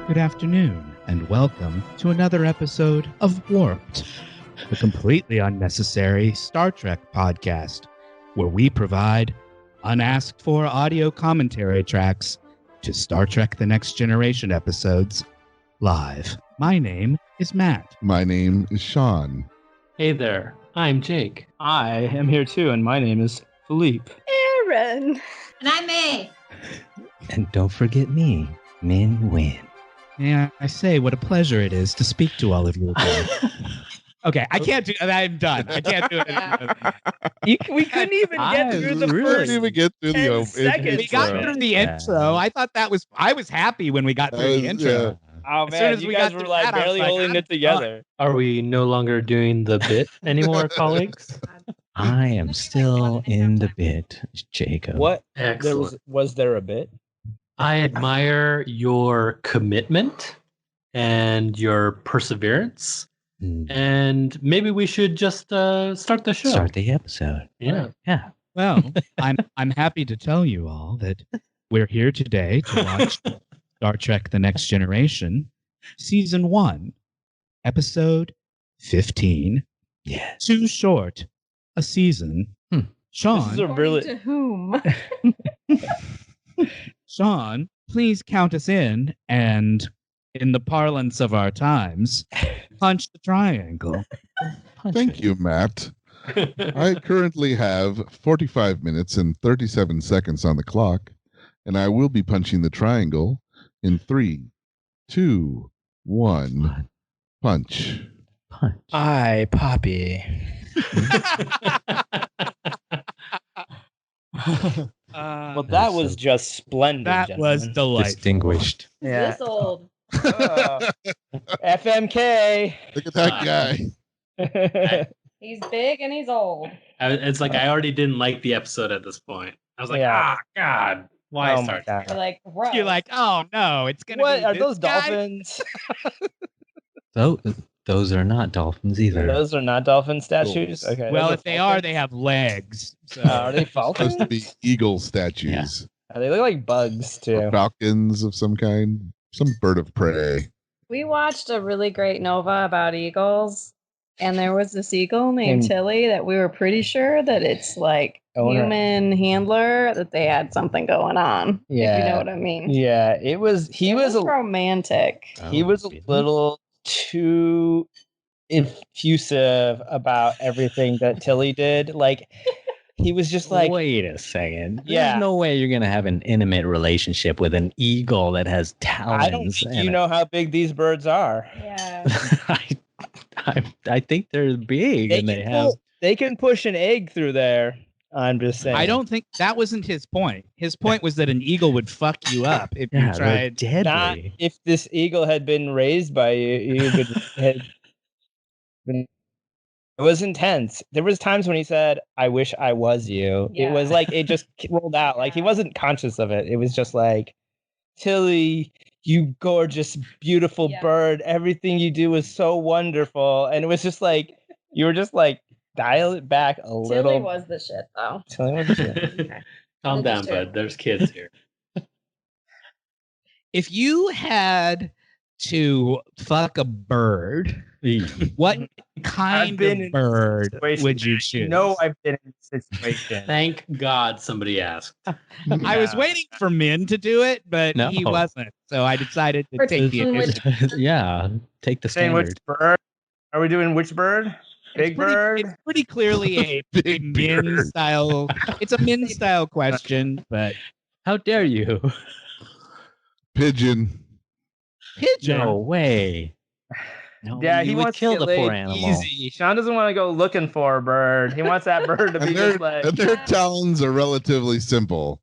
Good afternoon, and welcome to another episode of Warped, the completely unnecessary Star Trek podcast, where we provide unasked for audio commentary tracks to Star Trek The Next Generation episodes live. My name is Matt. My name is Sean. Hey there, I'm Jake. I am here too, and my name is Philippe. Aaron. And I'm May. And don't forget me, Minh Win. Yeah, I say what a pleasure it is to speak to all of you again. Okay, I can't do that. I'm done. I can't do it. We couldn't even get through the first. Even get through 10 seconds. We got through the intro. I thought that was. I was happy when we got through the intro. Yeah. Oh As soon man, as you we guys got were through like that, I was barely like, holding I'm it together. Are we no longer doing the bit anymore, colleagues? I am still in the bit, Jacob. What? Excellent. Was there a bit? I admire your commitment and your perseverance. And maybe we should just start the show. Start the episode. Yeah. Yeah. Well, I'm happy to tell you all that we're here today to watch Star Trek: The Next Generation, Season 1, Episode 15. Yeah. Too short a season. Sean, This is a really. To whom? Sean, please count us in and, in the parlance of our times, punch the triangle. Thank you, Matt. I currently have 45 minutes and 37 seconds on the clock, and I will be punching the triangle in 3, 2, 1, punch. Punch. Aye, Poppy. Well, that was just splendid. That was gentlemen. delightful. Distinguished. Yeah. This old. FMK. Look at that guy. He's big and he's old. It's like I already didn't like the episode at this point. I was like, Yeah. God, why Oh my start? God. You're like, gross. You're like, oh no, it's gonna What be are this those guy? dolphins? Those are not dolphins either. Those are not dolphin statues. Dolphins. Okay. Well, those if they are, falcons? they have legs. So. Are they falcons? Supposed to be eagle statues. They look like bugs Or too. falcons of some kind. Some bird of prey. We watched a really great Nova about eagles, and there was this eagle named And- Tilly that we were pretty sure that it's like Owner. human handler, that they had something going on. If you Yeah. know what I mean. Yeah, it was. He It was a romantic. he was a really? little too effusive about everything that Tilly did. Like he was just like, wait a second. Yeah. There's no way you're going to have an intimate relationship with an eagle that has talons. I don't think and you know how big these birds are. Yeah. I think they're big and they have. They can push an egg through there. I'm just saying. I don't think that wasn't his point. His point was that an eagle would fuck you up if Yeah, you tried. they're Not deadly. if this eagle had been raised by you, you would had been. It was intense. There was times when he said, "I wish I was you." It Yeah. was like it just rolled out. Like he wasn't conscious of it. It was just like, Tilly, you gorgeous, beautiful Yeah. bird. Everything you do is so wonderful. And it was just like you were just like dial it back a Tilly little. was the shit though. Tilly was the shit. Calm down, That's true. bud. There's kids here. If you had to fuck a bird, what kind been of in bird situations. would you choose? No, I've been in this situation. Thank God somebody asked. I was waiting for Min to do it, but No. he wasn't. So I decided to For take the taking initiative. Yeah, take the Saying which standard. bird? Are we doing which bird? Big bird? It's pretty clearly a Big Min bird. style. It's a Min style question, but How dare you? Pigeon. pigeon. No way. No, Yeah, you he would wants kill to the get poor laid animal. easy. Sean doesn't want to go looking for a bird. He wants that bird to be And their, just like. and their talons are relatively simple.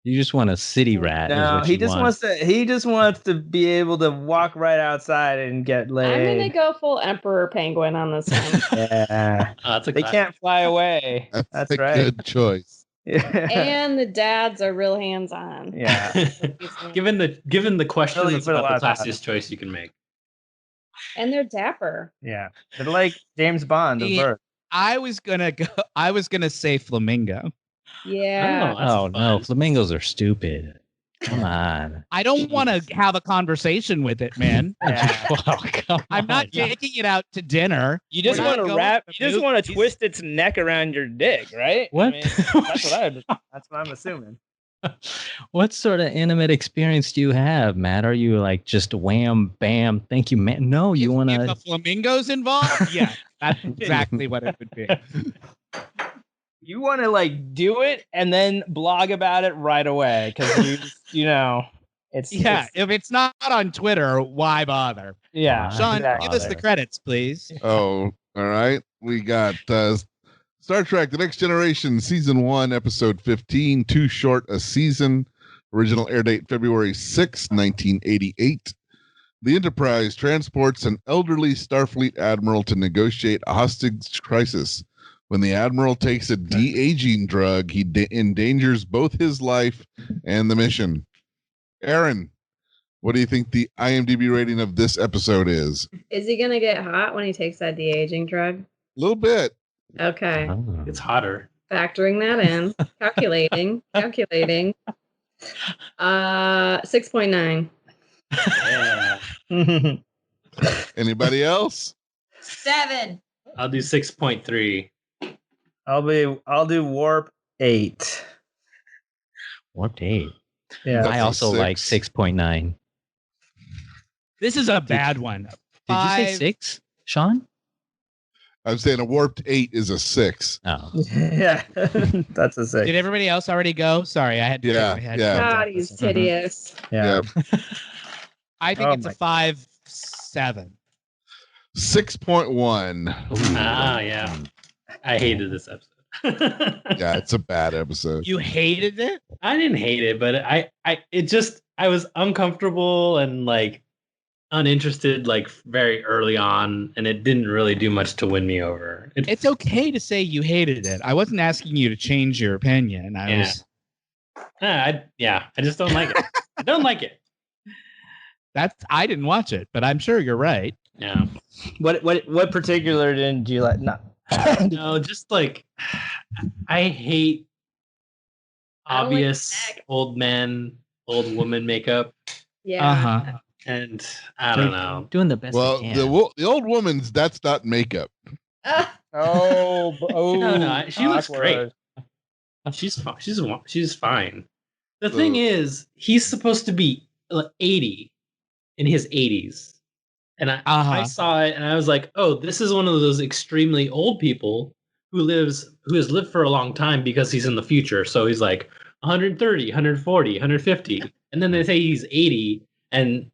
You just want a city rat. is No, what he you just want. wants to. He just wants to be able to walk right outside and get laid. I'm gonna go full emperor penguin on this one. Yeah, That's a they classic. can't fly away. That's a right. good choice. Yeah. And the dads are real hands on. Yeah. given the question, Really that's put a about the lot of thought. classiest choice you can make. And they're dapper. Yeah. They're like James Bond of Yeah. birds. I was gonna say flamingo. Yeah. Oh, that's Oh no, fun. flamingos are stupid. Come on. I don't want to have a conversation with it, man. Yeah. Well, come I'm not on. taking it out to dinner. You just We're want not to going wrap. to You just movies. want to twist its neck around your dick, right? What? I mean, that's what I'm assuming. What sort of intimate experience do you have, Matt? Are you like just wham, bam, thank you, man? No, you want If to. the flamingo's involved, yeah, that's exactly what it would be. You want to like do it and then blog about it right away because you know it's If it's not on Twitter, why bother? yeah. Sean, exactly. give us the credits, please. Oh, all right. We got Star Trek: The Next Generation, Season 1, Episode 15, Too Short a Season. Original air date February 6, 1988. The Enterprise transports an elderly Starfleet admiral to negotiate a hostage crisis. When the admiral takes a de-aging drug, he endangers both his life and the mission. Aaron, what do you think the IMDb rating of this episode is? Is he gonna get hot when he takes that de-aging drug? A little bit. Okay. Oh. It's hotter. Factoring that in. Calculating. 6.9. Yeah. Anybody else? 7. I'll do 6.3. I'll do warp 8. Warped 8. Yeah. That's I a also like 6. 6.9. This is a bad one. Did you say 6, Sean? I'm saying a warped 8 is a 6. Oh. Yeah. That's a 6. Did everybody else already go? Sorry, I had to. Yeah, I had yeah. to God, he's hideous. Yeah. I think Oh it's a my- 5.7. 6.1. Ah, yeah. I hated this episode. Yeah, it's a bad episode. You hated it? I didn't hate it, but I was uncomfortable and like uninterested like very early on, and it didn't really do much to win me over. It's okay to say you hated it. I wasn't asking you to change your opinion. I just don't like it. I don't like it. I didn't watch it, but I'm sure you're right. Yeah. What particular didn't you like? No. No, just like I hate I don't like obvious neck. old man, old woman makeup, Yeah. Uh-huh. and I don't know. Doing the best Well, I can. the old woman's, that's not makeup. Oh, No, she looks great. awkward. She's fine. The thing is, he's supposed to be like 80 in his 80s. And I saw it and I was like, oh, this is one of those extremely old people who has lived for a long time because he's in the future. So he's like 130, 140, 150. And then they say he's 80 and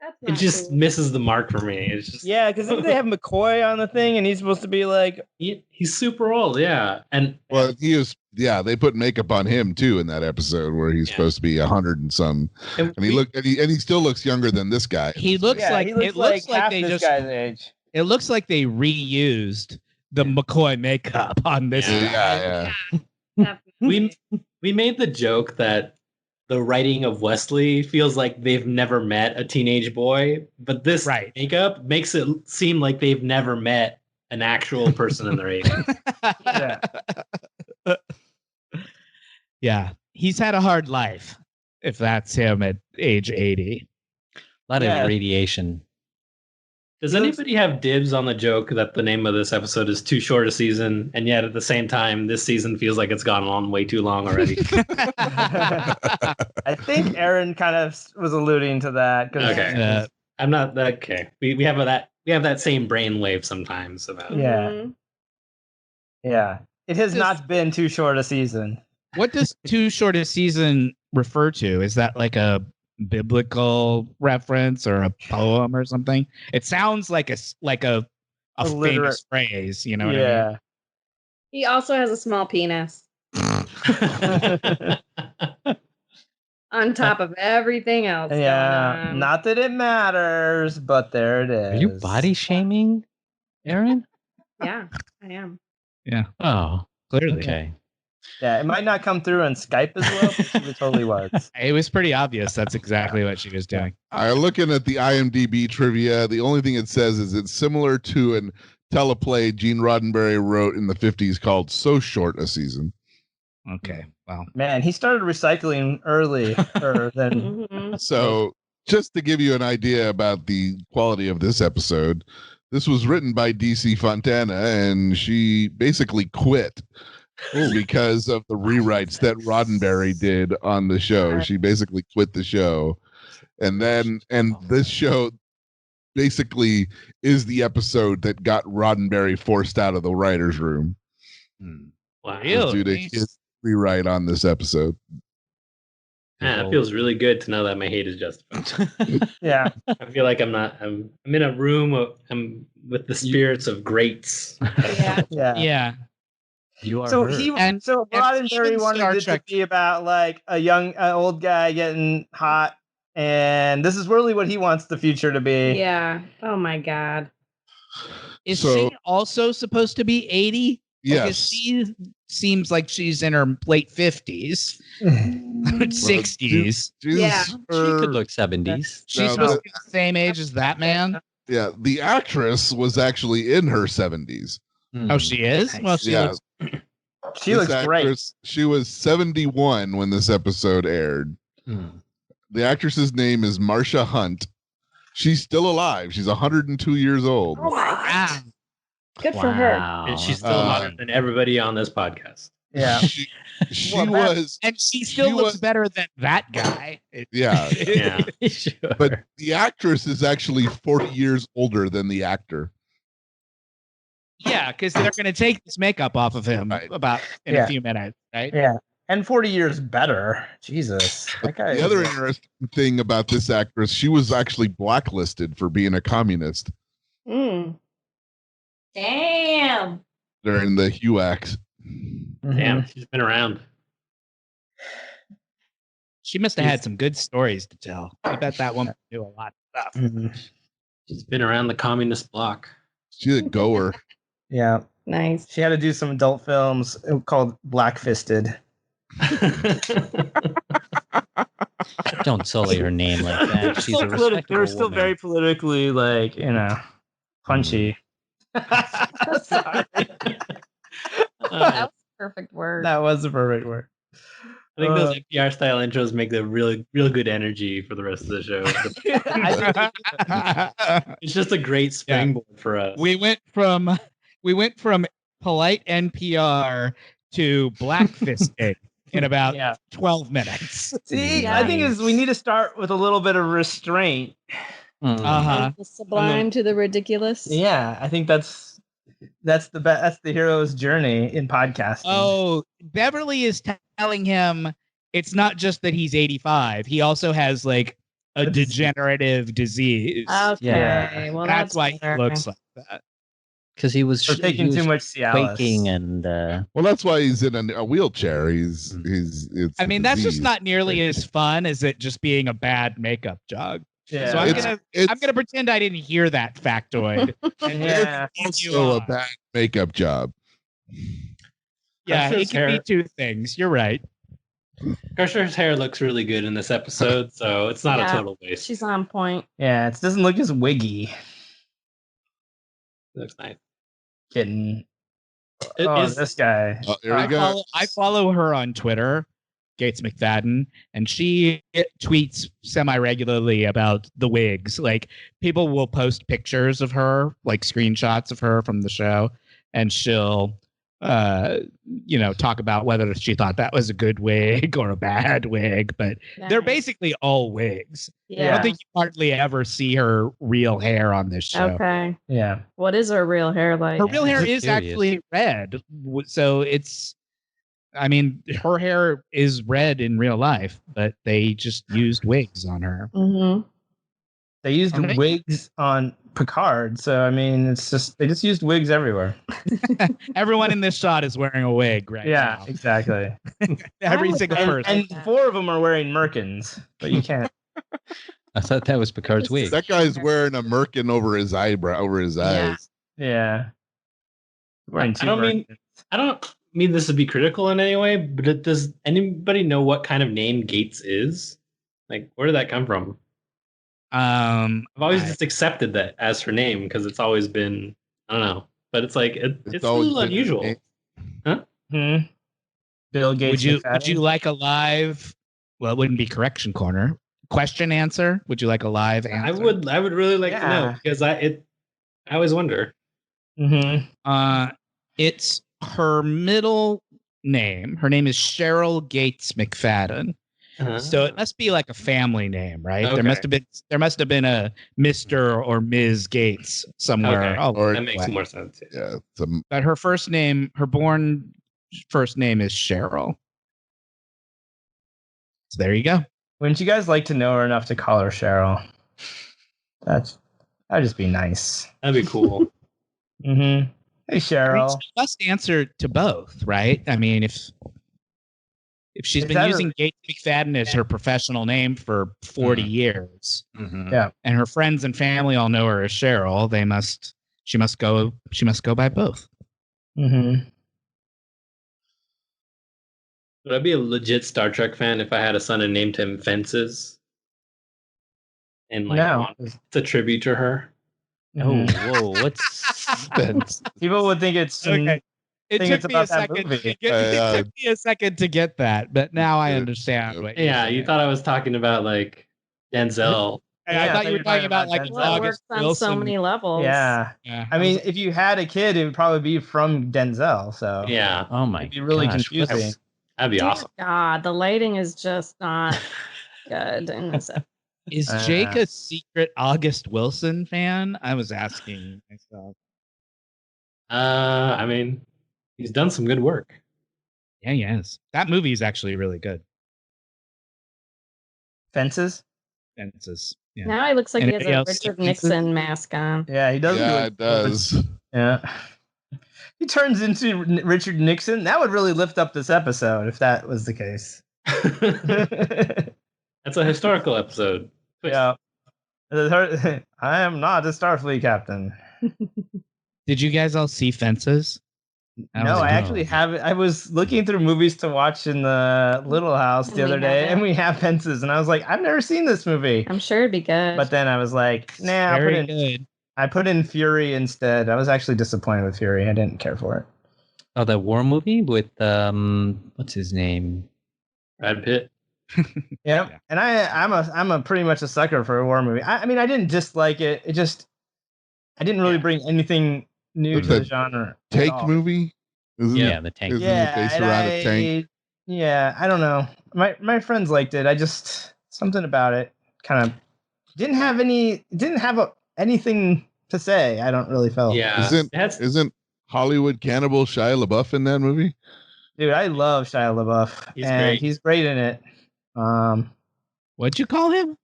That's it not just cool. misses the mark for me. It's just Yeah, because didn't they have McCoy on the thing and he's supposed to be like he's super old, yeah. And Well, he is. Yeah, they put makeup on him too in that episode where he's supposed to be 100 and some, and he still looks younger than this guy. He looks like he looks it looks like half they this just guy's age. it looks like they reused the McCoy makeup on this Yeah. guy. Definitely. we made the joke that the writing of Wesley feels like they've never met a teenage boy, but this makeup makes it seem like they've never met an actual person in their 80s. Yeah. Yeah, he's had a hard life. If that's him at age 80, A lot of radiation. Does anybody have dibs on the joke that the name of this episode is Too Short a Season, and yet at the same time, this season feels like it's gone on way too long already? I think Aaron kind of was alluding to that. Okay. I'm not okay. We have that same brainwave sometimes about Yeah. Mhm. Yeah. It has not been too short a season. what does too short a season refer to? Is that like a biblical reference or a poem or something? It sounds like a famous phrase. You know what I mean? He also has a small penis on top of everything else. Yeah. going on. Not that it matters, but there it is. Are you body shaming, Aaron? Yeah, I am. Yeah. Oh, Clearly. okay. Yeah, it might not come through on Skype as well, but she totally was. It was pretty obvious. That's exactly what she was doing. Looking at the IMDb trivia, the only thing it says is it's similar to an teleplay Gene Roddenberry wrote in the 50s called So Short a Season. Okay. Well, Man, he started recycling earlier than. Mhm. So, just to give you an idea about the quality of this episode, this was written by DC Fontana, and she basically quit because of the rewrites that Roddenberry did on the show. She basically quit the show. And this show basically is the episode that got Roddenberry forced out of the writer's room. Wow. Due to his rewrite on this episode. Man, it feels really good to know that my hate is justified. Yeah. I feel like I'm in a room I'm with the spirits of greats. Yeah. yeah. You are So hurt. so Roddenberry even wanted Star it Trek- to be about like an old guy getting hot, and this is really what he wants the future to be. Yeah. Oh my God. Is So- she also supposed to be 80? Because Yes. she seems like she's in her late 50s, 60s. Yeah. She could look 70s. She's No, supposed to be the same age as that man. Yeah, the actress was actually in her 70s. Oh, she is? Well, she Yeah. looks. She This looks great. actress, she was 71 when this episode aired. The actress's name is Marsha Hunt. She's still alive. She's 102 years old. Oh my God. Wow. Good for her. And she's still hotter than everybody on this podcast. Yeah. She Well, that- was, And she still She looks was- better than that guy. yeah. Yeah. Sure. But the actress is actually 40 years older than the actor. Yeah, because they're going to take this makeup off of him Right. about in Yeah. a few minutes, right? Yeah. And 40 years better. Jesus. That guy The other interesting thing about this actress, she was actually blacklisted for being a communist Mm. Damn. during the HUACs. Damn, she's been around. She must have had some good stories to tell. I bet that woman knew a lot of stuff. Mhm. She's been around the communist bloc. She's a goer. Yeah. Nice. She had to do some adult films called Black Fisted. Don't sully her name like that. She's a They respectable were still woman. very politically, like, punchy. Sorry. That was a perfect word. That was the perfect word. I think those NPR style intros make the real good energy for the rest of the show. It's just a great springboard for us. we went from polite NPR to blackfisting in about Yeah. 12 minutes. See, I think we need to start with a little bit of restraint. Uh-huh. The sublime to the ridiculous. Yeah, I think that's the hero's journey in podcasting. Oh, Beverly is telling him it's not just that he's 85. He also has like a degenerative disease. Okay. Yeah. Well, That's why he better. looks like that. Because he was For taking he too was much Cialis. quaking and Well, that's why he's in a wheelchair. It's I mean, that's just disease. not nearly as fun as it just being a bad makeup job. Yeah. So I'm It's gonna pretend I didn't hear that factoid. And Yeah. just you also a on. bad makeup job. Yeah, Usher's it can be hair- two things. You're right. Usher's hair looks really good in this episode, so it's not a Yeah. total waste. She's on point. Yeah, it doesn't look as wiggy. Looks nice. Kidding. It Oh, is- this guy. Here we go. I follow her on Twitter, Gates McFadden, and she tweets semi-regularly about the wigs. Like people will post pictures of her, like screenshots of her from the show, and she'll talk about whether she thought that was a good wig or a bad wig. But they're Nice. basically all wigs. I Yeah. don't think you hardly ever see her real hair on this show. Okay. Yeah. What is her real hair like? Her real hair I'm is curious. actually red. So her hair is red in real life, but they just used wigs on her. Mm-hmm. They used Okay. wigs on Picard, so I mean, they just used wigs everywhere. Everyone in this shot is wearing a wig right Yeah, now. exactly. Every single person. And 4 of them are wearing Merkins, but you can't. I thought that was Picard's wig. That guy's wearing a merkin over his eyebrow, over his Yeah. eyes. Yeah. Wearing 2 I don't mean- Merkins. I don't mean this to be critical in any way, but does anybody know what kind of name Gates is? Like, where did that come from? Um, I've always I- just accepted that as her name because it's always been, I don't know, but it's like it's a always little been her unusual. name. Hmm. Bill Gates. Would you like a live? Well, it wouldn't be correction corner. Question answer? Would you like a live answer? I would really like to know because I always wonder. Mm-hmm. It's her middle name. Her name is Cheryl Gates McFadden. So it must be like a family name, right? Okay. There must have been a Mr. or Ms. Gates somewhere. Okay. Oh, That makes more sense. Yeah. but her born first name is Cheryl. So there you go. Wouldn't you guys like to know her enough to call her Cheryl? That'd just be nice. That'd be cool. Mm-hmm. Hey, Cheryl. She must answer to both, right? I mean, if she's been using Gates McFadden as her professional name for 40 years, yeah, and her friends and family all know her as Cheryl, she must go by both. Mm-hmm. Would I be a legit Star Trek fan if I had a son and named him Fences? And it's a tribute to her. Oh, whoa! What's people would think it's okay? It took me a second. It took me a second to get that, but now I understand. What you thought I was talking about like Denzel. I thought you were talking about like Denzel. It works on so many levels. Yeah. I mean, if you had a kid, it would probably be from Denzel. So yeah. Oh my! It'd be really confusing. That'd be awesome. God, the lighting is just not good in this episode. Is Jake a secret August Wilson fan? I was asking myself. I mean, he's done some good work. Yeah, he has. That movie is actually really good. Fences. Yeah. Now he looks like he has a Richard Nixon mask on. Yeah, he does. Yeah, it does. Yeah. He turns into Richard Nixon. That would really lift up this episode if that was the case. That's a historical episode. Twist. Yeah. I am not a Starfleet captain. Did you guys all see Fences? No, I actually haven't. I was looking through movies to watch in the Little House the other day, and we have Fences, and I was like, I've never seen this movie. I'm sure it'd be good. But then I was like, nah, I put in Fury instead. I was actually disappointed with Fury. I didn't care for it. Oh, the war movie with what's his name? Brad Pitt. Yeah. And I'm a pretty much a sucker for a war movie. I mean, I didn't dislike it. It just I didn't really bring anything new to the genre. Tank movie? The tank. Based around a tank. Yeah, I don't know. My friends liked it. I just something about it kind of didn't have anything to say. I don't really feel. Yeah. Isn't Hollywood Cannibal Shia LaBeouf in that movie? Dude, I love Shia LaBeouf. He's great in it. What'd you call him?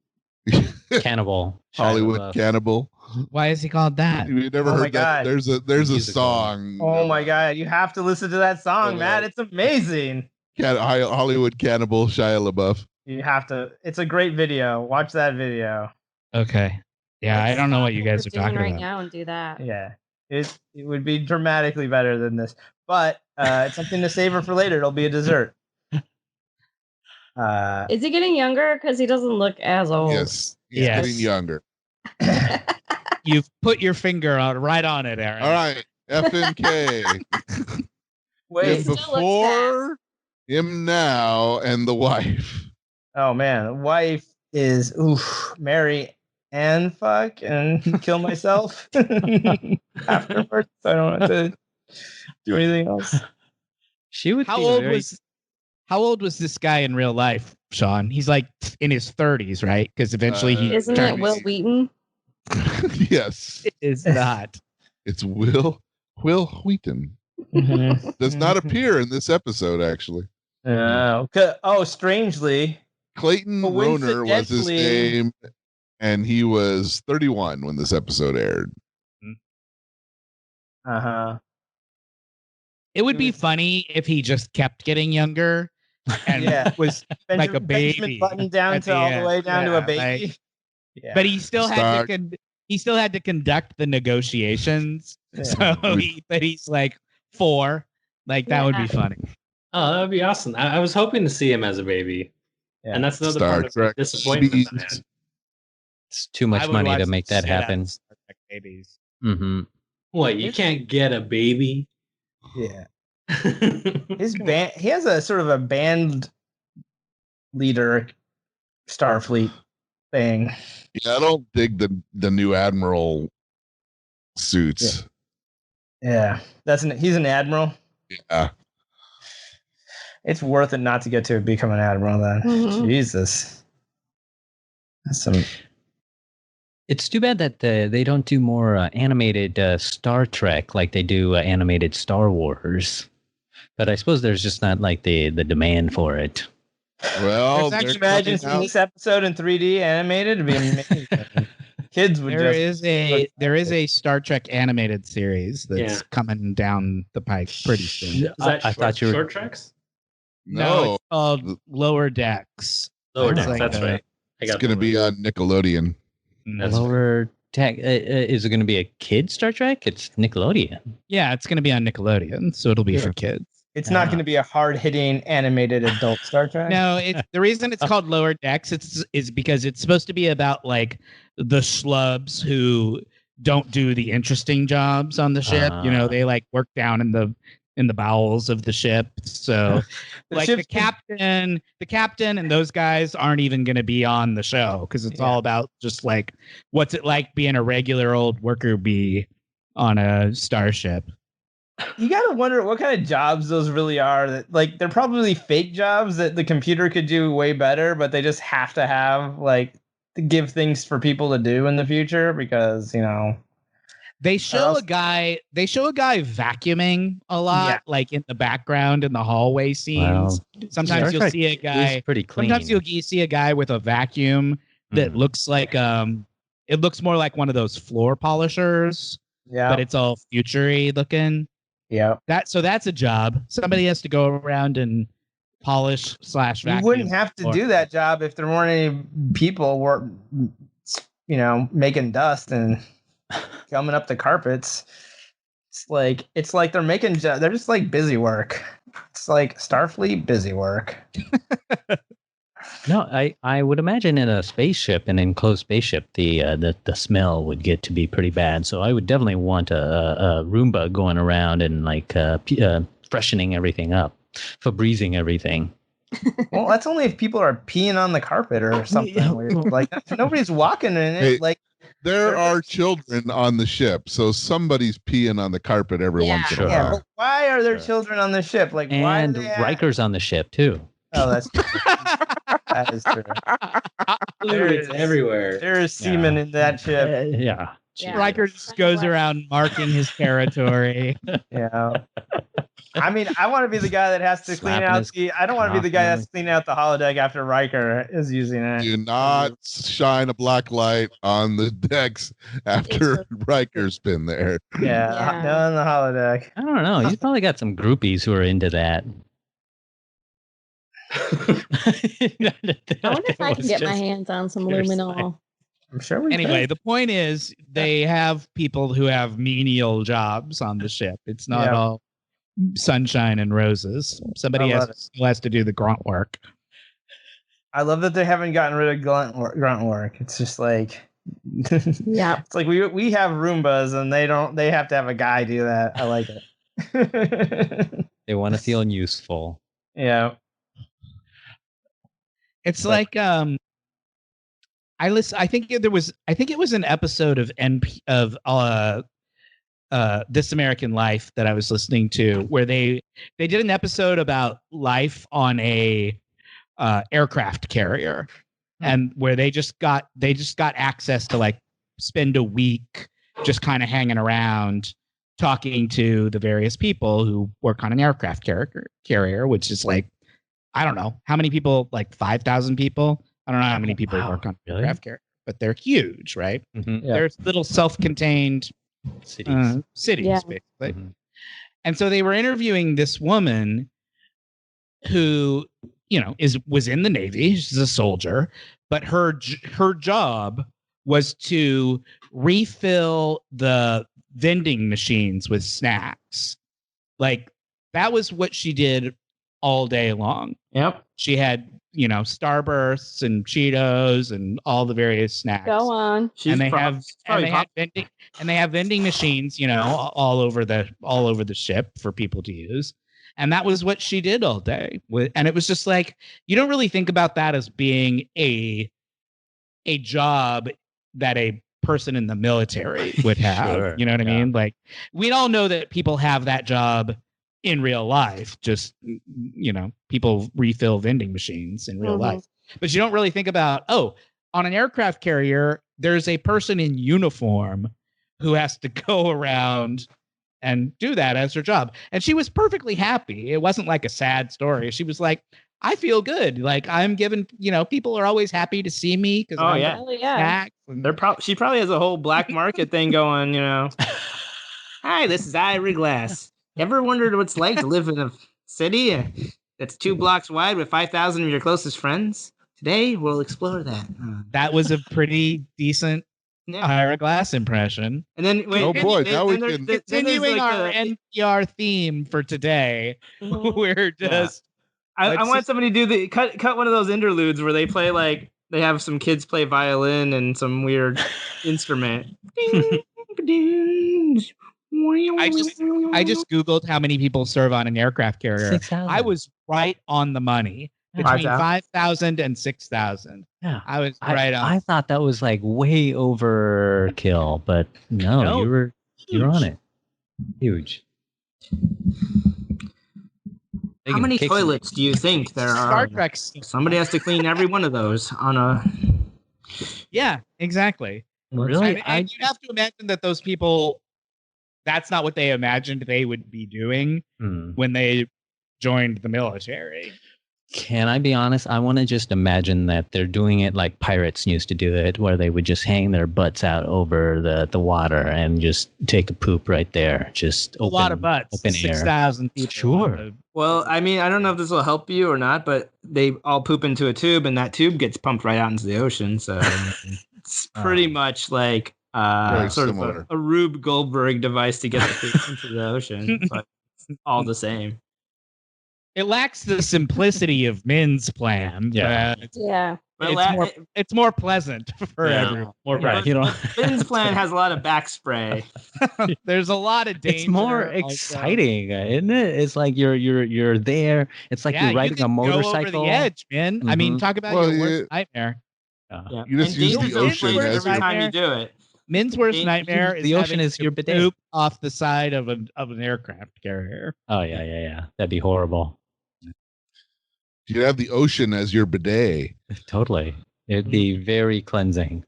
Cannibal. Hollywood Cannibal. Why is he called that? You never heard that? There's a song. Oh my god, you have to listen to that song, Matt. It's amazing. Hollywood Cannibal Shia LaBeouf. You have to. It's a great video. Watch that video. Okay. Yeah, I don't know what you guys are talking right about. now and do that. Yeah, it would be dramatically better than this, but it's something to savor for later. It'll be a dessert. Is he getting younger? Because he doesn't look as old. Yes, he's getting younger. You've put your finger right on it, Aaron. All right, FNK. Wait, before him now and the wife. Oh man, the wife is marry and fuck and kill myself afterwards. So I don't have to do anything else. She would. How old was this guy in real life, Sean? He's like in his 30s, right? Because eventually isn't it Will Wheaton? Yes, it is not. It's Will Wheaton. Mm-hmm. Does not appear in this episode, actually. Strangely, Clayton Roner was his name, and he was 31 when this episode aired. It would be funny if he just kept getting younger and was like a baby. Benjamin Button down to all the way down to a baby. But he still had to conduct the negotiations. Yeah. But he's like 4. Like that would be funny. Oh, that would be awesome. I was hoping to see him as a baby. Yeah. And that's another part of the disappointment. It's too much money to make that happen. Babies. Mm-hmm. What, you can't get a baby? Yeah. His band, he has a sort of a band leader Starfleet thing. Yeah, I don't dig the new admiral suits. Yeah, he's an admiral. Yeah. It's worth it not to get to become an admiral then. Mhm. Jesus. That's some. It's too bad that they don't do more animated Star Trek like they do animated Star Wars. But I suppose there's just not like the demand for it. Well, Can they're you imagine coming seeing out- this episode in 3D animated? It'd be amazing. Kids would There just. is a Star Trek animated series that's coming down the pike pretty soon. Is that I thought you were short tracks? No, it's called Lower Decks. Lower It's Decks, like that's a- right. it's going to be on Nickelodeon. That's Lower Tech. Is it going to be a kid Star Trek? It's Nickelodeon. Yeah, it's going to be on Nickelodeon, so it'll be for kids. It's not going to be a hard-hitting animated adult Star Trek. No, it's the reason it's called Lower Decks is because it's supposed to be about like the schlubs who don't do the interesting jobs on the ship. They like work down in the bowels of the ship. So like the captain and those guys aren't even going to be on the show because it's all about just like what's it like being a regular old worker bee on a starship. You gotta wonder what kind of jobs those really are. That like they're probably fake jobs that the computer could do way better, but they just have to have like to give things for people to do in the future because they show a guy vacuuming a lot, like in the background in the hallway scenes. Sometimes you'll see a guy pretty clean. Sometimes you'll see a guy with a vacuum that looks like it looks more like one of those floor polishers. Yeah, but it's all futury looking. Yeah. That's a job. Somebody has to go around and polish / vacuum. You wouldn't have to do that job if there weren't any people making dust and gumming up the carpets. It's like they're they're just like busy work. It's like Starfleet busy work. No, I would imagine in a spaceship, an enclosed spaceship, the smell would get to be pretty bad. So I would definitely want a Roomba going around and like freshening everything up, Febrezing everything. Well, that's only if people are peeing on the carpet or something weird. Like nobody's walking in it. Hey, like there are children on the ship, so somebody's peeing on the carpet every once in a yeah, while. but why are there children on the ship? Like why? And Riker's on the ship too. Oh, that's true. That is true. Fluids everywhere. There is semen in that ship. Yeah. Riker just goes around marking his territory. Yeah. I mean, I want to be the guy that has to clean out I don't want to be the guy that's cleaning out the holodeck after Riker is using it. Do not shine a black light on the decks after Riker's been there. Yeah. No, on the holodeck. I don't know. He's probably got some groupies who are into that. I wonder if I can get my hands on some luminol. I'm sure we Anyway, can. the point is they have people who have menial jobs on the ship. It's not all sunshine and roses. Somebody still has to do the grunt work. I love that they haven't gotten rid of grunt work. It's just like it's like we have Roombas and they have to have a guy do that. I like it. They want to feel useful. Yeah. It's like I think it was an episode of This American Life that I was listening to where they did an episode about life on a aircraft carrier, and where they just got access to like spend a week just kind of hanging around talking to the various people who work on an aircraft carrier, which is like, I don't know how many people, like 5,000 people. I don't know how many people work on aircraft carrier, but they're huge, right? Mm-hmm. They're little self-contained cities, basically. Mm-hmm. And so they were interviewing this woman who, was in the Navy. She's a soldier, but her job was to refill the vending machines with snacks. Like that was what she did all day long. Yep. She had, Starbursts and Cheetos and all the various snacks. Go on. And they have vending machines, all over the ship for people to use. And that was what she did all day. And it was just like, you don't really think about that as being a job that a person in the military would have. Sure. You know what I mean? Like, we all know that people have that job in real life. Just, people refill vending machines in real life. But you don't really think about, on an aircraft carrier, there's a person in uniform who has to go around and do that as her job. And she was perfectly happy. It wasn't like a sad story. She was like, I feel good. Like, I'm given, people are always happy to see me because She probably has a whole black market thing going, Hi, this is Ivory Glass. Ever wondered what it's like to live in a city that's 2 blocks wide with 5,000 of your closest friends? Today, we'll explore that. That was a pretty decent Ira Glass impression. And then, continuing our NPR theme for today. We're just. I want somebody to do cut one of those interludes where they play they have some kids play violin and some weird instrument. I just Googled how many people serve on an aircraft carrier. 6,000. I was right on the money. Between 5,000 and 6,000. Yeah. I was right on. I thought that was like way overkill, but no. You're on it. Huge. How many toilets do you think there are? Star Trek. Somebody has to clean every one of those on a. Yeah, exactly. Really? And you have to imagine that those people, that's not what they imagined they would be doing when they joined the military. Can I be honest? I want to just imagine that they're doing it like pirates used to do it, where they would just hang their butts out over the water and just take a poop right there. Just a lot of butts. Open 6,000 people. Sure. Well, I mean, I don't know if this will help you or not, but they all poop into a tube, and that tube gets pumped right out into the ocean. So it's pretty much like sort of a Rube Goldberg device to get the poop into the ocean, but it's all the same. It lacks the simplicity of Minh's plan. It's more pleasant for everyone. Minh's plan has a lot of back spray. There's a lot of danger. It's more exciting, isn't it? It's like you're there. It's like you're riding a motorcycle. Go over the edge, man. I mean, talk about your worst nightmare. You just use the ocean every time you do it. Minh's worst nightmare is the ocean is your bidet. Poop off the side of an aircraft carrier. Oh yeah. That'd be horrible. You have the ocean as your bidet. Totally. It'd be very cleansing.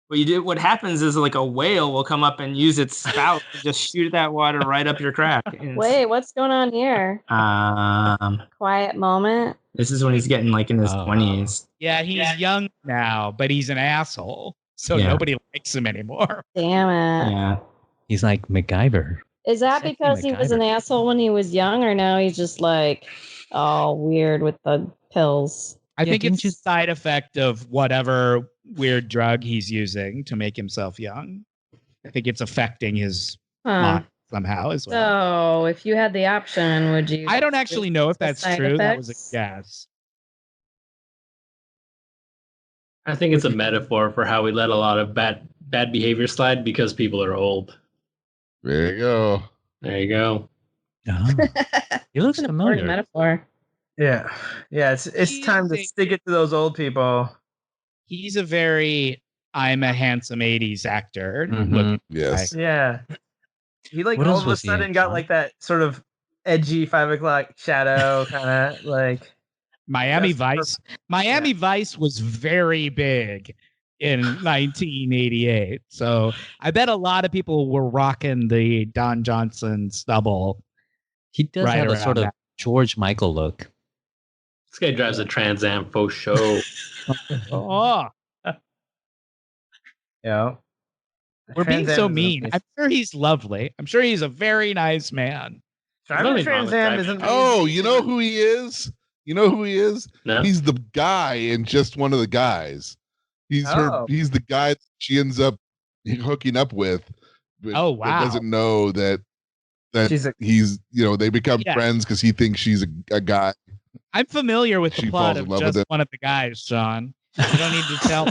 What happens is like a whale will come up and use its spout to just shoot that water right up your crack. Wait, what's going on here? Quiet moment. This is when he's getting like in his 20s. Yeah, he's young now, but he's an asshole. So nobody likes him anymore. Damn it. Yeah. He's like MacGyver. Is that because he was an asshole when he was young, or now he's just like all weird with the pills? I think it's a side effect of whatever weird drug he's using to make himself young. I think it's affecting his mind somehow as well. So if you had the option, would you? I don't actually know if that's true. That was a guess. I think it's a metaphor for how we let a lot of bad behavior slide because people are old. There you go. There you go. Oh. He looks familiar. Metaphor. Yeah. It's time to stick it to those old people. He's a very I'm a handsome 80s actor. Yes. Yeah. He like all of a sudden got like that sort of edgy 5 o'clock shadow kind of like Miami Vice. Miami Vice was very big in 1988. So I bet a lot of people were rocking the Don Johnson stubble. He does have a sort of George Michael look. This guy drives a Trans Am faux show. Yeah. We're being so mean. I'm sure he's lovely. I'm sure he's a very nice man. Driving Trans Am isn't. Oh, you know who he is? No. He's the guy in Just One of the Guys. He's the guy that she ends up hooking up with. But doesn't know that he's they become friends because he thinks she's a guy. I'm familiar with the plot of Just One of the Guys, Sean. You don't need to tell.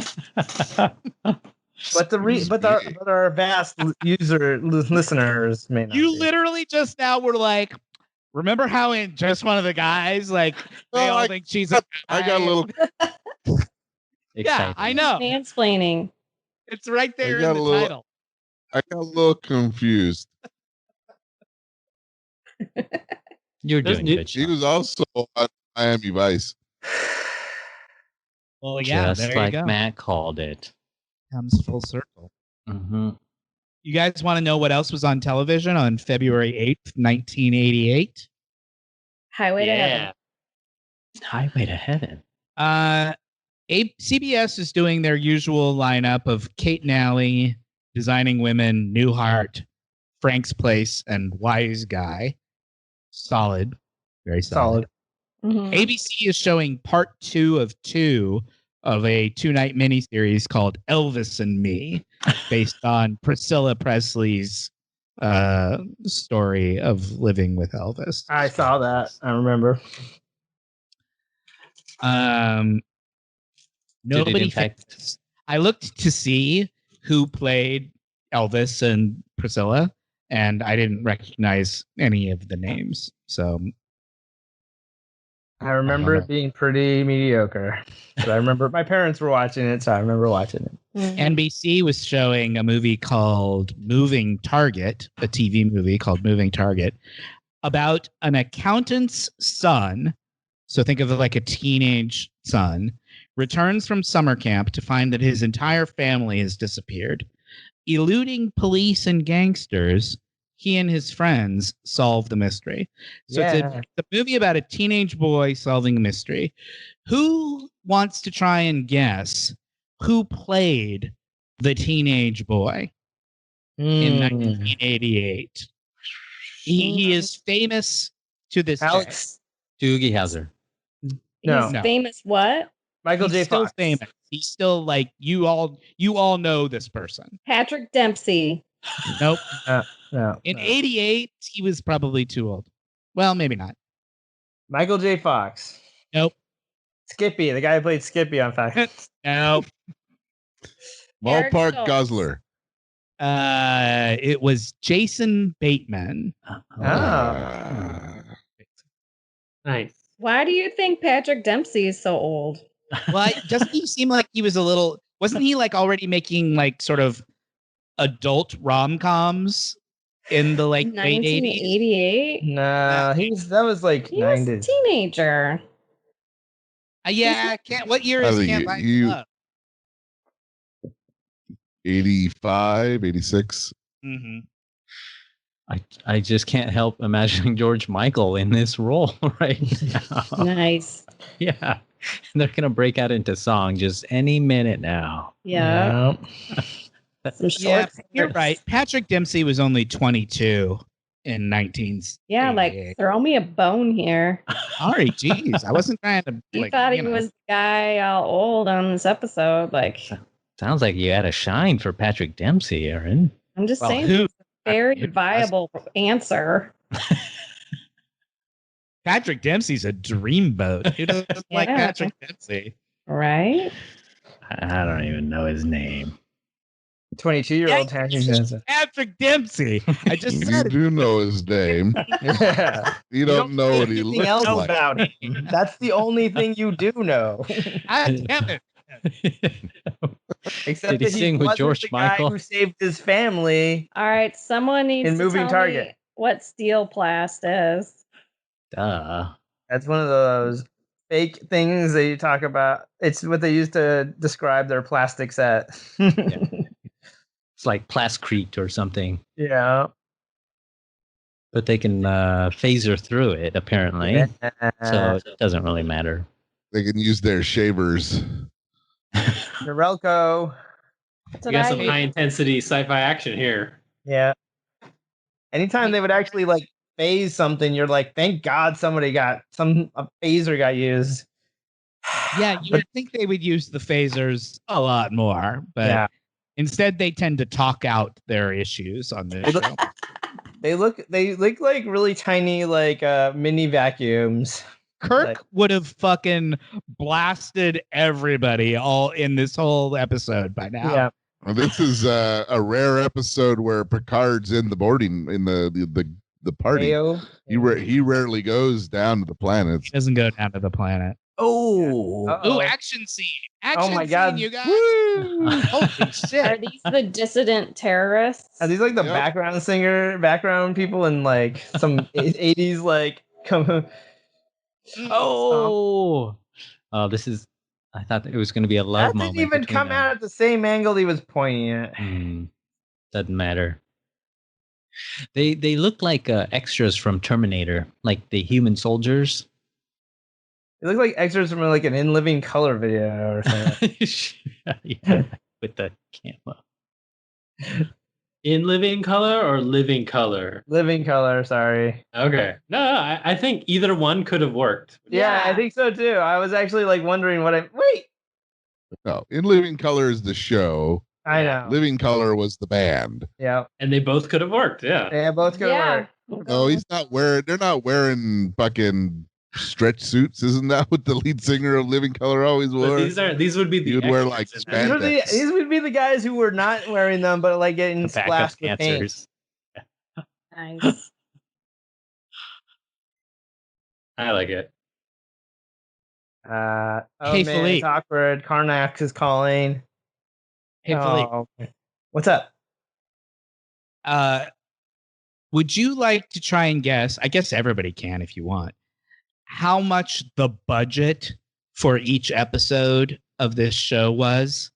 But our vast listeners may not. You literally just now were like, Remember how in Just One of the Guys, like they all think she's a I got a little. Yeah, I know. Mansplaining. It's right there in the title. I got a little confused. You're doing good. He was also on Miami Vice. Well, yeah, just there like you go. Matt called it. Comes full circle. Mm-hmm. You guys want to know what else was on television on February 8th, 1988? Highway to Heaven. Highway to Heaven. CBS is doing their usual lineup of Kate and Allie, Designing Women, Newhart, Frank's Place, and Wise Guy. Solid. Very solid. Mm-hmm. ABC is showing part 2 of 2 of a 2-night miniseries called Elvis and Me, based on Priscilla Presley's story of living with Elvis. I saw that. I remember. Nobody. I looked to see who played Elvis and Priscilla, and I didn't recognize any of the names. So I remember it being pretty mediocre. But I remember my parents were watching it, so I remember watching it. Mm-hmm. NBC was showing a movie called Moving Target, a TV movie called Moving Target, about an accountant's son. So think of it like a teenage son, returns from summer camp to find that his entire family has disappeared. Eluding police and gangsters, he and his friends solve the mystery. So it's a movie about a teenage boy solving a mystery. Who wants to try and guess who played the teenage boy in 1988? He is famous to this Alex Doogie Howser. No. Famous what? Michael J. Still Fox. famous. He's still like you all know this person. Patrick Dempsey. Nope. No. In 88, he was probably too old. Well, maybe not. Michael J. Fox. Nope. Skippy, the guy who played Skippy on Fox. Nope. Ballpark Guzzler. It was Jason Bateman. Nice. Why do you think Patrick Dempsey is so old? Well, doesn't he seem like he was a little? Wasn't he like already making like sort of adult rom-coms in the like late 80s? 1988? No, that was like He was 90s. a teenager. Yeah, can't. What year is Can't Buy Me Love? 85, 86. Mm-hmm. I just can't help imagining George Michael in this role right now. Nice. Yeah. They're going to break out into song just any minute now. Yeah. Yeah, you're right. Patrick Dempsey was only 22 in 19. Yeah, like throw me a bone here. Sorry, geez, I wasn't trying to. You thought he was the guy all old on this episode, like. Sounds like you had a shine for Patrick Dempsey, Aaron. I'm just saying, it's a very viable answer. Patrick Dempsey's a dreamboat. Who doesn't like Patrick Dempsey? Right? I don't even know his name. 22-year-old Patrick Dempsey. I just said you do know his name. Yeah. You don't know what he looks else like. About him. That's the only thing you do know. God damn it. Except Did he that sing with wasn't George the Michael? guy who saved his family. All right, someone needs in to Moving tell Target. me what steel plast is. Duh. That's one of those fake things that you talk about. It's what they use to describe their plastic set. It's like Plascrete or something. Yeah. But they can phaser through it, apparently. So it doesn't really matter. They can use their shavers. Norelco. You got some high-intensity sci-fi action here. Yeah. Anytime they would actually like phase something, you're like, thank God somebody got a phaser got used. Yeah, you would think they would use the phasers a lot more, but instead they tend to talk out their issues on this show. They look like really tiny, like mini vacuums. Kirk would have fucking blasted everybody all in this whole episode by now. Yeah. Well, this is a rare episode where Picard's in the boarding in the the party. Ayo. He rarely goes down to the planets. He doesn't go down to the planet. Oh. Ooh, action scene. Action my scene, God. you guys. Woo! Holy Are shit. these the dissident terrorists? Are these like the Yep. background people in like some 80s like come? Oh, this is. I thought it was going to be a love That moment. didn't even between come them. out at the same angle he was pointing at. Doesn't matter. They look like extras from Terminator, like the human soldiers. It looked like extras from like an In Living Color video or something. Yeah, with the camo. In living color or living color? Living Color, sorry. Okay. No, I think either one could have worked. Yeah, I Yeah. think so too. I was actually like wondering wait. No, In Living Color is the show. I know. Living Color was the band. Yeah. And they both could have worked. Yeah. Yeah, both could Yeah. work. No, they're not wearing fucking stretch suits. Isn't that what the lead singer of Living Color always wore? But these would be the He would wear like extras in These, that. spandex. these would be the guys who were not wearing them, but like getting The backup splashed with paint. dancers. Nice. I like it. Oh Hey, man, Philippe. it's awkward. Karnak is calling. Hey, Philippe. Okay. What's up? Would you like to try and guess? I guess everybody can if you want. How much the budget for each episode of this show was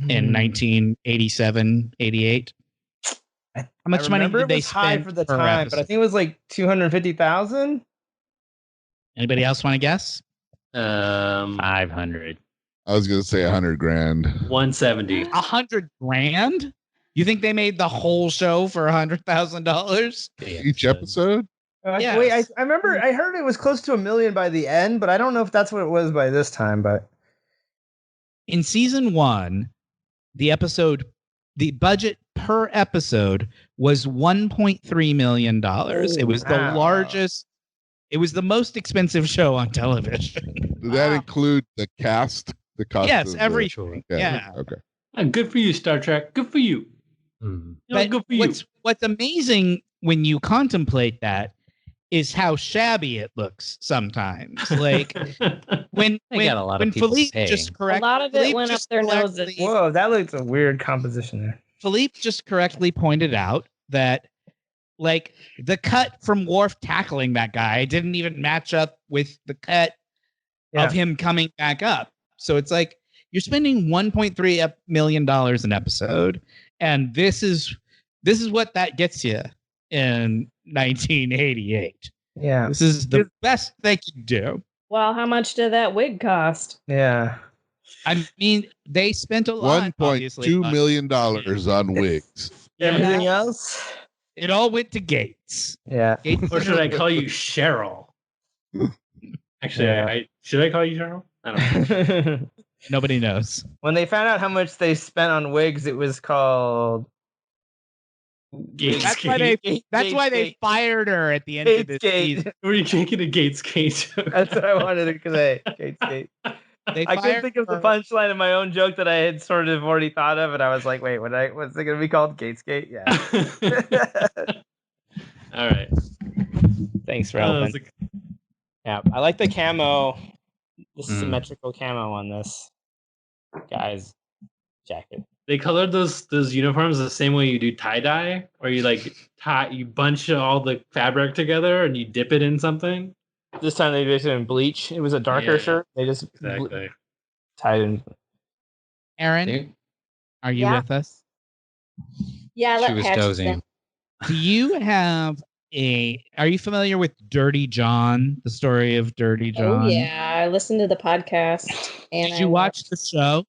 in 1987, 88? How much money did they spend for the per time? episode? But I think it was like 250,000. Anybody else want to guess? 500. I was gonna say 100 grand. 170. $100,000? You think they made the whole show for $100,000? Each episode? Yes. Wait, I remember I heard it was close to $1 million by the end, but I don't know if that's what it was by this time. But In season 1, the budget per episode was $1.3 million. It was the wow. largest. It was the most expensive show on television. Did that include the cast? The cost? Yes, of the- everything. Okay, Yeah. Okay. Good for you, Star Trek. Good for you. But Good for you. what's amazing when you contemplate that is how shabby it looks sometimes. Like when They got a lot of when people Philippe paying. just A lot of it Philippe went up just their noses. correctly- whoa, that looks a weird composition there. Philippe just correctly pointed out that like the cut from Worf tackling that guy didn't even match up with the cut of him coming back up. So it's like you're spending $1.3 million an episode, and this is what that gets you in 1988. Yeah. This is the best they could do. Well, how much did that wig cost? Yeah. I mean, they spent a lot. obviously, $1.2 but million on wigs. Everything else? It all went to Gates. Yeah. Gates Or should I call you Cheryl? Actually, Yeah. should I call you Cheryl? I don't know. Nobody knows. When they found out how much they spent on wigs, it was called Gates That's why Gate. they fired her at the end of this season. Were you making a Gates Gate? That's what I wanted to say. Gate. They I couldn't fired think of the her. punchline of my own joke that I had sort of already thought of, and I was like, "Wait, what's it going to be called? Gatesgate?" Yeah. All right. Thanks for Oh, helping. it's like- Yeah, I like the camo, the Mm. symmetrical camo on this guy's jacket. they colored those uniforms the same way you do tie dye, where you like you bunch all the fabric together and you dip it in something. This time they did it in bleach. It was a darker Yeah. shirt. They just Exactly. tied in. Aaron, are you Yeah. with us? Yeah, She let was Patches dozing. in. Do you have are you familiar with Dirty John, the story of Dirty John? Oh yeah, I listened to the podcast. And Did you watch the show?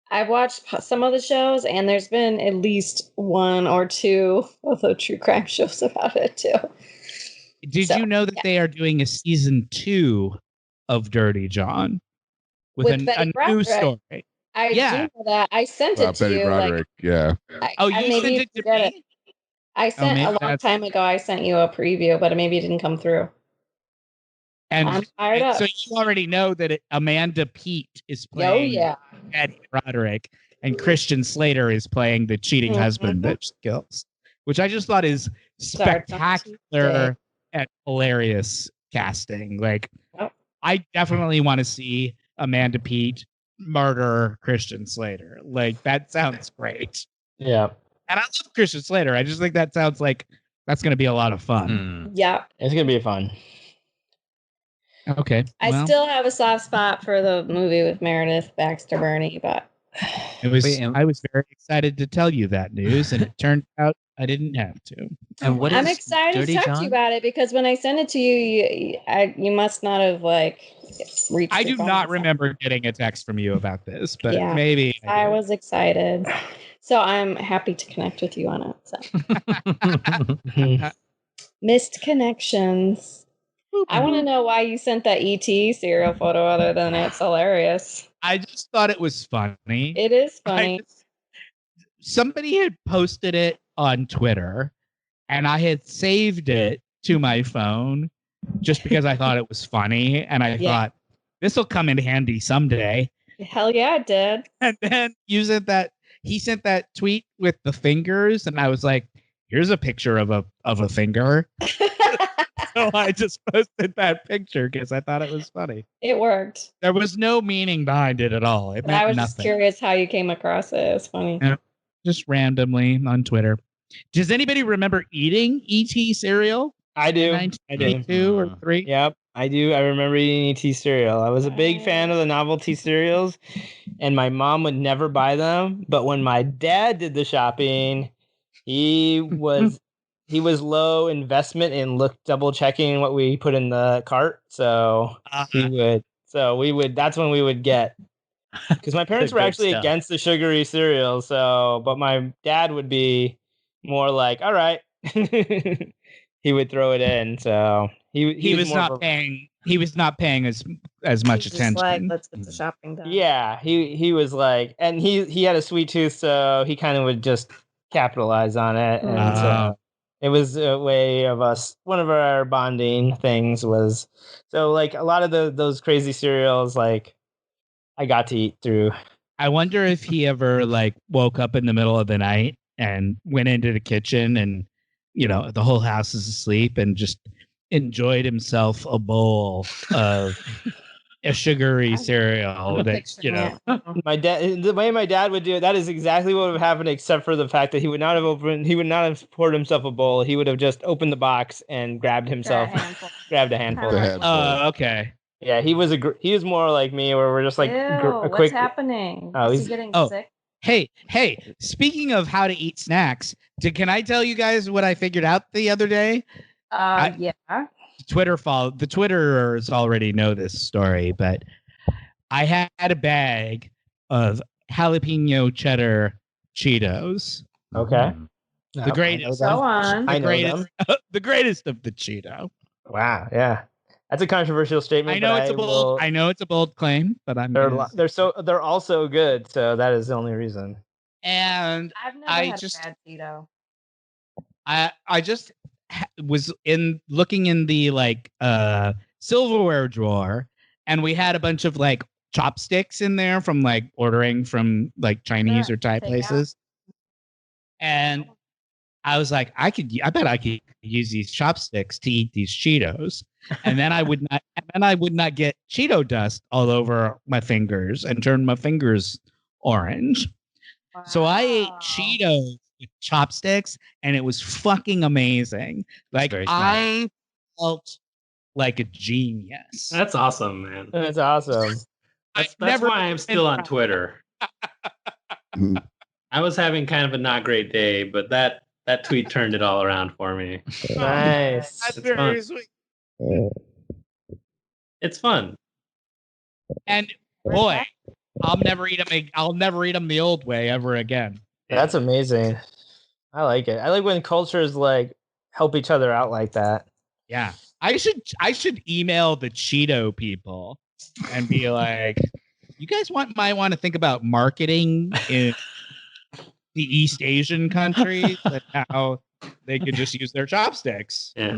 I've watched some of the shows, and there's been at least one or two of the true crime shows about it too. Did you know that they are doing a season 2 of Dirty John with With Betty a new Broderick. story? I Yeah. do know that. I sent it to Betty you. Broderick. Yeah. Oh, I you maybe sent it to forget me? I sent maybe a long that's- time ago. I sent you a preview, but maybe it didn't come through. I'm And fired up. so you already know that Amanda Peet is Oh playing yeah, Betty Broderick, and Christian Slater is playing the cheating Mhm. husband that she kills, which I just thought is Starts on spectacular at hilarious casting. Like, Oh. I definitely want to see Amanda Peet murder Christian Slater. Like, that sounds great. Yeah. And I love Christian Slater. I just think that sounds like that's going to be a lot of fun. Yeah. It's gonna be fun. Okay. I well, still have a soft spot for the movie with Meredith Baxter Burney, but it was. Wait, I was very excited to tell you that news, and it turned out I didn't have to. And what I'm is excited Dirty to talk John? to you about it because when I sent it to you, you must not have reached. I your do phone not or something. remember getting a text from you about this, but Yeah. maybe I did. was excited, so I'm happy to connect with you on it. So. Missed connections. I want to know why you sent that ET cereal photo other than it's hilarious. I just thought it was funny. It is funny. Somebody had posted it on Twitter, and I had saved it to my phone just because I thought it was funny, and I thought this will come in handy someday. Hell yeah, it did. And then he sent that tweet with the fingers, and I was like, "Here's a picture of a finger." So I just posted that picture because I thought it was funny. It worked. There was no meaning behind it at all. It But meant I was nothing. just curious how you came across it. It's funny. Yeah. Just randomly on Twitter. Does anybody remember eating ET cereal? I do. In 1982 or 3? Yep, I do. I remember eating ET cereal. I was a big fan of the novelty cereals, and my mom would never buy them. But when my dad did the shopping, he was low investment in double checking what we put in the cart. So we would. That's when we would get. Because my parents were actually against the sugary cereal. So, but my dad would be more like, all right. He would throw it in, so he was not paying. He was not paying as much attention. Just like, let's get the shopping done. Yeah, he was like, and he had a sweet tooth, so he kind of would just capitalize on it, and so it was a way of us. One of our bonding things was so like a lot of those crazy cereals, like I got to eat through. I wonder if he ever woke up in the middle of the night and went into the kitchen and. The whole house is asleep and just enjoyed himself a bowl of a sugary cereal. My dad, the way my dad would do it, that is exactly what would happen, except for the fact that he would not have poured himself a bowl. He would have just opened the box and grabbed a handful. Oh, okay. Yeah, he was more like me, where we're just like what's happening? Is he getting sick? Hey, speaking of how to eat snacks, can I tell you guys what I figured out the other day? Yeah. The Twitterers already know this story, but I had a bag of jalapeno cheddar Cheetos. Okay. The greatest. Go on. The greatest of the Cheeto. Wow. Yeah. That's a controversial statement. I know it's a bold claim, but they're also good, so that is the only reason. And I've never had a bad Cheeto. I just was looking in the silverware drawer, and we had a bunch of chopsticks in there from ordering from Chinese or Thai places, and I was like, I bet I could use these chopsticks to eat these Cheetos, and then I would not get Cheeto dust all over my fingers and turn my fingers orange. Wow. So I ate Cheetos with chopsticks, and it was fucking amazing. I felt like a genius. That's awesome, man. That's awesome. That's why I'm still on Twitter. I was having kind of a not great day, but that tweet turned it all around for me. Nice. That's very sweet. It's fun. And boy, I'll never eat them the old way ever again. That's amazing. I like it. I like when cultures help each other out like that. Yeah. I should email the Cheeto people and be like, you guys might want to think about marketing in the East Asian countries and how they could just use their chopsticks. Yeah.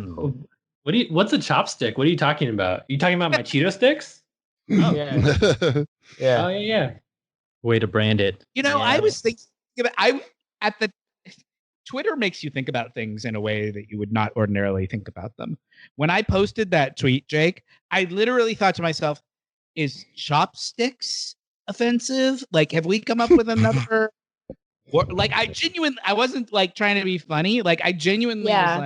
What's a chopstick? What are you talking about? Are you talking about my Cheeto sticks? Oh. Yeah. Yeah. Oh yeah. Way to brand it. I was thinking about Twitter makes you think about things in a way that you would not ordinarily think about them. When I posted that tweet, Jake, I literally thought to myself, is chopsticks offensive? Like, have we come up with another? Like, I wasn't like trying to be funny. Like, I genuinely was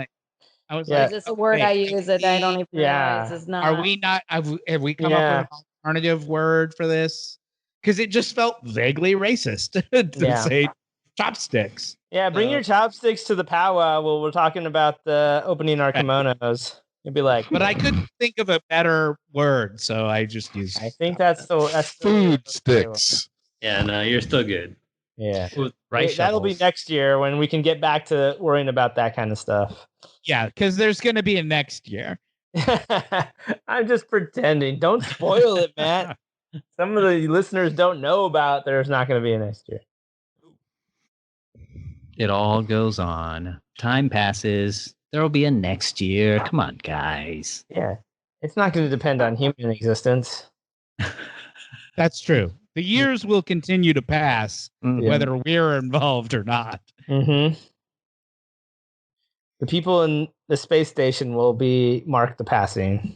like, is this a word I use that I don't even realize is not? Are we not? Have we come up with an alternative word for this? Because it just felt vaguely racist to say chopsticks. Yeah, bring your chopsticks to the powwow while we're talking about the opening our kimonos. You'd be like, but I couldn't think of a better word, so I just used. I think that's food sticks. Yeah, no, you're still good. Yeah, rice that'll be next year when we can get back to worrying about that kind of stuff. Yeah, because there's going to be a next year. I'm just pretending. Don't spoil it, Matt. Some of the listeners don't know about there's not going to be a next year. It all goes on. Time passes. There will be a next year. Come on, guys. Yeah. It's not going to depend on human existence. That's true. The years will continue to pass, whether we're involved or not. Mm-hmm. The people in the space station will mark the passing.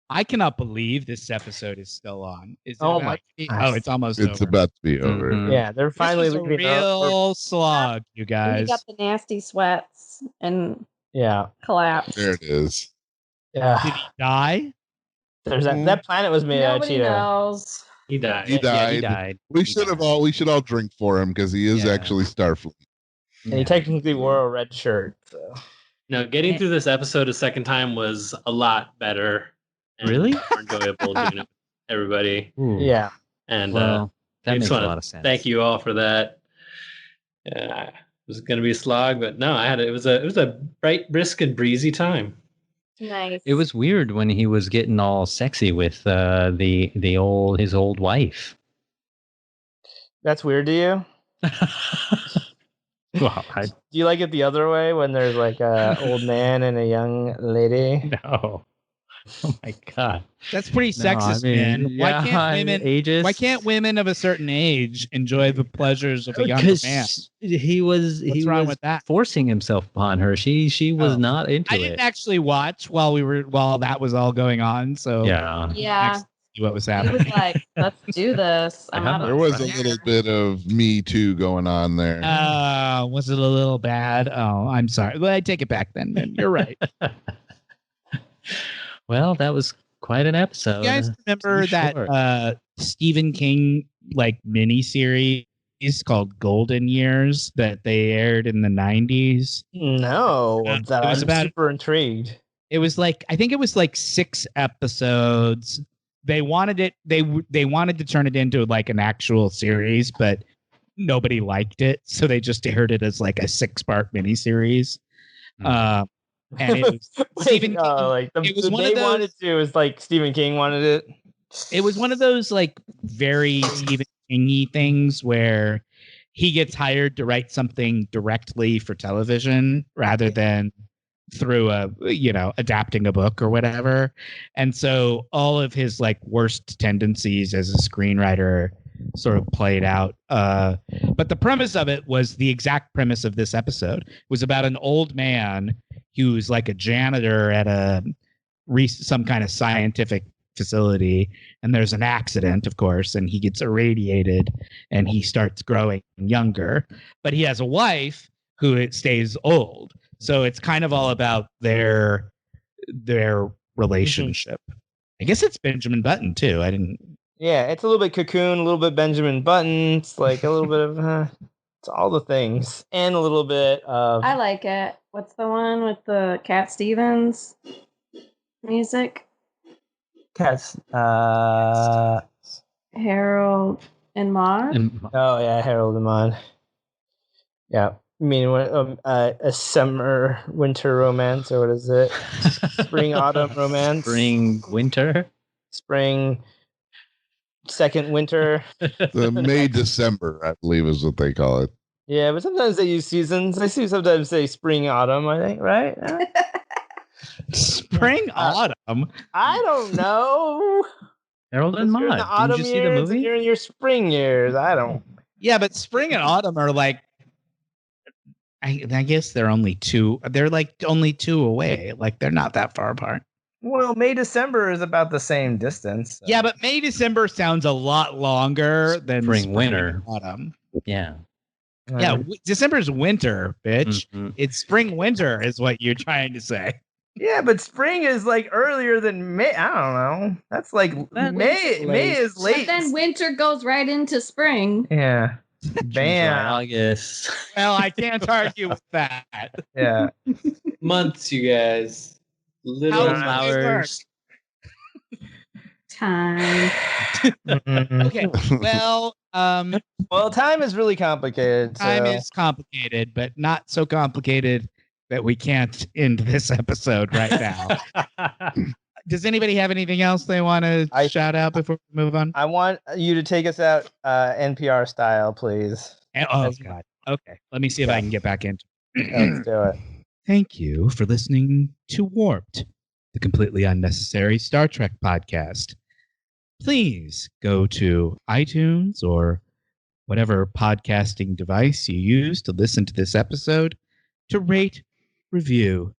I cannot believe this episode is still on. Is it my Oh, it's almost over. It's about to be over. Mhm. Yeah, they're finally this was a leaving. real slog, you And guys. you got the nasty sweats and collapse. There it is. Yeah. Did he die? There's that planet was made out of Nobody Cheeto. knows. He died. He died. Yeah, he died. We should all drink for him because he is actually Starfleet. And he technically wore a red shirt. So. No, getting through this episode a second time was a lot better. And Really? more enjoyable doing it with everybody. Ooh. Yeah. And Well, that I makes just a wanna lot of sense. thank you all for that. It was going to be a slog, but no, it was a bright, brisk, and breezy time. Nice. It was weird when he was getting all sexy with his old wife. That's weird to you? Well, Do you like it the other way when there's like a old man and a young lady? no. Oh my god. That's pretty sexist, man. Why can't women of a certain age enjoy the pleasures of a younger man? He was wrong with that? Forcing himself upon her. She was not into it. I didn't actually watch while that was all going on. So yeah. See what was He happening. was like, let's do this. There was a little bit of Me Too going on there. Was it a little bad? Oh, I'm sorry. Well, I take it back then. You're right. Well, that was quite an episode. You guys remember that Stephen King mini series called Golden Years that they aired in the 90s? No, I'm super intrigued. It was I think it was 6 episodes. They wanted it. They wanted to turn it into an actual series, but nobody liked it, so they just aired it as a 6-part miniseries. And it was Stephen King. It was one of those, wanted to. It was Stephen King wanted it. It was one of those very Stephen King-y things where he gets hired to write something directly for television rather than through adapting a book or whatever. And so all of his worst tendencies as a screenwriter sort of played out. But the premise of it was the exact premise of this episode. It was about an old man who's a janitor at some kind of scientific facility, and there's an accident, of course, and he gets irradiated and he starts growing younger. But he has a wife who stays old. So it's kind of all about their relationship. I guess it's Benjamin Button too. I didn't. Yeah, it's a little bit Cocoon, a little bit Benjamin Button. It's a little bit of it's all the things, and a little bit of. I like it. What's the one with the Cat Stevens music? Cats. Harold and Maude. Oh yeah, Harold and Maude. Yeah. I mean, a summer winter romance, or what is it? Spring autumn romance. Spring winter. Spring second winter. The May December, I believe, is what they call it. Yeah, but sometimes they use seasons. I see sometimes say spring autumn. I think, right? Spring autumn. I don't know. Harold and Maude. You're in the autumn Did you see years, the movie? and you're in your spring years. I don't. Yeah, but spring and autumn are I guess they're only two. They're like only two away. Like they're not that far apart. Well, May, December is about the same distance. So. Yeah, but May, December sounds a lot longer than Spring, winter. autumn. Yeah. Yeah, December's winter, bitch. Mm-hmm. It's spring, winter is what you're trying to say. Yeah, but spring is like earlier than May. I don't know. That's like May. May is late. But then winter goes right into spring. Yeah. Bam. August. Well, I can't argue with that. Yeah. Months, you guys. Little How flowers. Time. Okay. Well, Well, time is really complicated. time so- is complicated, but not so complicated that we can't end this episode right now. Does anybody have anything else they want to shout out before we move on? I want you to take us out NPR style, please. Oh, God. Okay. Let me see if I can get back into it. Let's do it. Thank you for listening to Warped, the completely unnecessary Star Trek podcast. Please go to iTunes or whatever podcasting device you use to listen to this episode to rate, review,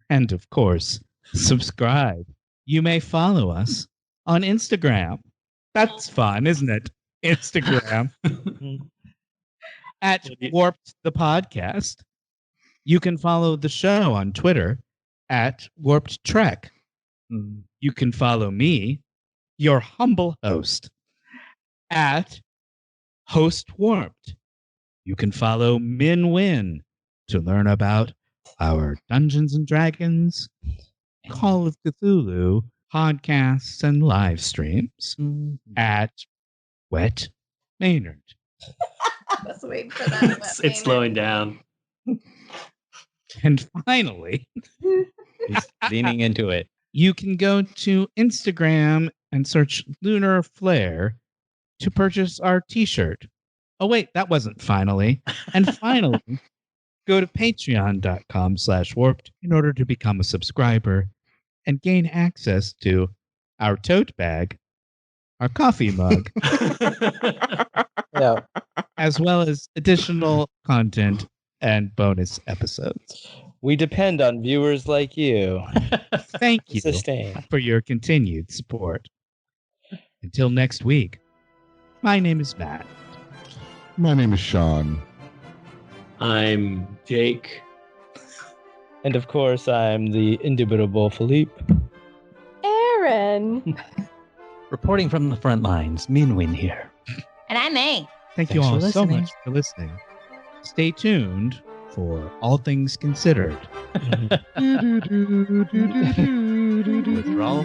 and of course, subscribe. You may follow us on Instagram. That's fun, isn't it? Instagram at Warped the Podcast. You can follow the show on Twitter at Warped Trek. You can follow me, your humble host, at Host Warped. You can follow Minh Win to learn about our Dungeons and Dragons, Call of Cthulhu podcasts and live streams at Wet Maynard. I was waiting for that. It's slowing down. And finally, He's leaning into it. you can go to Instagram and search Lunar Flare to purchase our t-shirt. Oh, wait, that wasn't finally. And finally, go to patreon.com/warped in order to become a subscriber and gain access to our tote bag, our coffee mug, Yeah. as well as additional content and bonus episodes. We depend on viewers like you. Thank you Sustain. for your continued support. Until next week, my name is Matt. My name is Sean. I'm Jake. And of course, I'm the indubitable Philippe. Aaron. Reporting from the front lines, Minh Win here. And I'm May. Thank you Thanks all for so listening. much for listening. Stay tuned for All Things Considered. Withdrawal